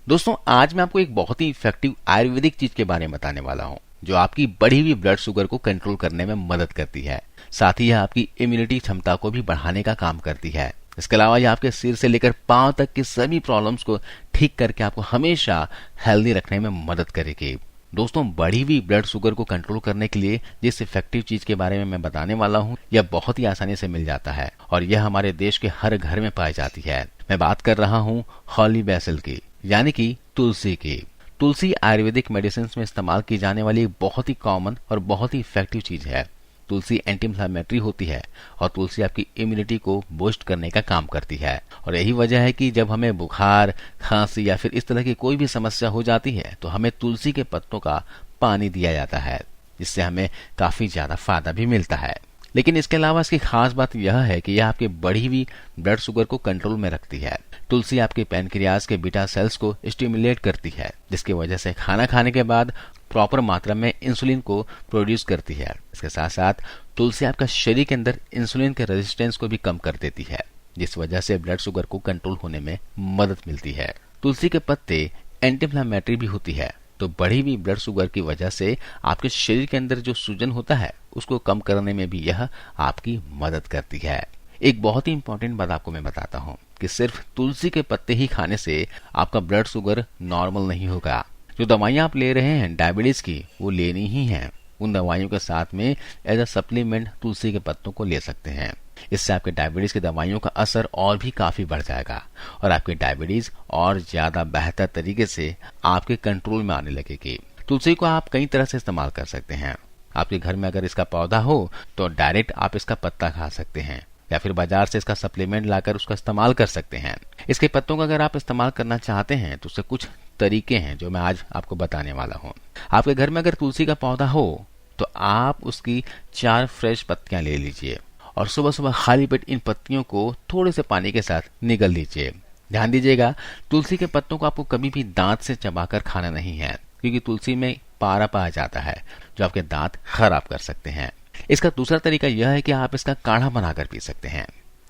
दोस्तों आज मैं आपको एक बहुत ही इफेक्टिव आयुर्वेदिक चीज के बारे में बताने वाला हूँ जो आपकी बढ़ी हुई ब्लड शुगर को कंट्रोल करने में मदद करती है। साथ ही यह आपकी इम्यूनिटी क्षमता को भी बढ़ाने का काम करती है। इसके अलावा यह आपके सिर से लेकर पांव तक की सभी प्रॉब्लम्स को ठीक करके आपको हमेशा हेल्दी रखने में मदद करेगी। दोस्तों बढ़ी हुई ब्लड शुगर को कंट्रोल करने के लिए जिस इफेक्टिव चीज के बारे में मैं बताने वाला हूँ यह बहुत ही आसानी से मिल जाता है और यह हमारे देश के हर घर में पाई जाती है। मैं बात कर रहा हूँ हॉली बेसिल की, यानी कि तुलसी की। तुलसी आयुर्वेदिक मेडिसिन में इस्तेमाल की जाने वाली एक बहुत ही कॉमन और बहुत ही इफेक्टिव चीज है। तुलसी एंटी इंफ्लेमेटरी होती है और तुलसी आपकी इम्यूनिटी को बूस्ट करने का काम करती है और यही वजह है कि जब हमें बुखार, खांसी या फिर इस तरह की कोई भी समस्या हो जाती है तो हमें तुलसी के पत्तों का पानी दिया जाता है, जिससे हमें काफी ज्यादा फायदा भी मिलता है। लेकिन इसके अलावा इसकी खास बात यह है कि यह आपकी बढ़ी हुई ब्लड शुगर को कंट्रोल में रखती है। तुलसी आपके पैनक्रियाज के बीटा सेल्स को स्टिमुलेट करती है, जिसकी वजह से खाना खाने के बाद प्रॉपर मात्रा में इंसुलिन को प्रोड्यूस करती है। इसके साथ साथ तुलसी आपका शरीर के अंदर इंसुलिन के रेजिस्टेंस को भी कम कर देती है, जिस वजह से ब्लड शुगर को कंट्रोल होने में मदद मिलती है। तुलसी के पत्ते एंटी इंफ्लेमेटरी भी होती है, तो बढ़ी हुई ब्लड शुगर की वजह से आपके शरीर के अंदर जो सूजन होता है उसको कम करने में भी यह आपकी मदद करती है। एक बहुत ही इंपॉर्टेंट बात आपको मैं बताता हूँ कि सिर्फ तुलसी के पत्ते ही खाने से आपका ब्लड शुगर नॉर्मल नहीं होगा। जो दवाइयां आप ले रहे हैं डायबिटीज की, वो लेनी ही है। उन दवाइयों के साथ में एज अ सप्लीमेंट तुलसी के पत्तों को ले सकते हैं। इससे आपके डायबिटीज की दवाइयों का असर और भी काफी बढ़ जाएगा और आपकी डायबिटीज और ज्यादा बेहतर तरीके से आपके कंट्रोल में आने लगेगी। तुलसी को आप कई तरह से इस्तेमाल कर सकते हैं। आपके घर में अगर इसका पौधा हो तो डायरेक्ट आप इसका पत्ता खा सकते हैं या फिर बाजार से इसका सप्लीमेंट लाकर उसका इस्तेमाल कर सकते हैं। इसके पत्तों का अगर आप इस्तेमाल करना चाहते हैं तो उससे कुछ तरीके हैं जो मैं आज आपको बताने वाला हूँ। आपके घर में अगर तुलसी का पौधा हो तो आप उसकी 4 फ्रेश पत्तियां ले लीजिए और सुबह सुबह खाली पेट इन पत्तियों को थोड़े से पानी के साथ निगल लीजिए। ध्यान दीजिएगा, तुलसी के पत्तों को आपको कभी भी दांत से चबाकर खाना नहीं है, क्योंकि तुलसी में पारा पाया जाता है जो आपके दांत खराब कर सकते हैं। इसका दूसरा तरीका यह है कि आप इसका काढ़ा बनाकर पी सकते हैं।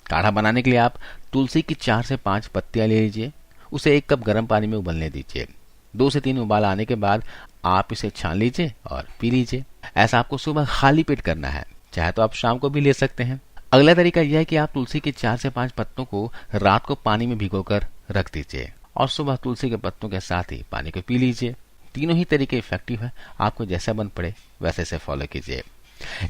काढ़ा बनाने के लिए आप तुलसी की 4 से 5 पत्तियां ले लीजिए, उसे 1 कप गर्म पानी में उबलने दीजिए। 2 से 3 उबाल आने के बाद आप इसे छान लीजिए और पी लीजिए। ऐसा आपको सुबह खाली पेट करना है, चाहे तो आप शाम को भी ले सकते हैं। अगला तरीका यह है कि आप तुलसी के 4 से 5 पत्तों को रात को पानी में भिगोकर रख दीजिए और सुबह तुलसी के पत्तों के साथ ही पानी को पी लीजिए। तीनों ही तरीके इफेक्टिव है, आपको जैसा बन पड़े वैसे से फॉलो कीजिए।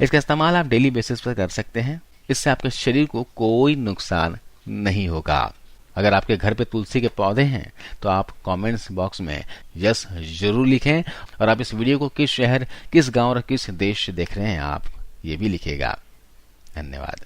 इसका इस्तेमाल आप डेली बेसिस पर कर सकते हैं। इससे आपके शरीर को कोई नुकसान नहीं होगा। अगर आपके घर पे तुलसी के पौधे हैं तो आप कमेंट्स बॉक्स में यस जरूर लिखें और आप इस वीडियो को किस शहर, किस गांव और किस देश से देख रहे हैं आप ये भी लिखिएगा। धन्यवाद।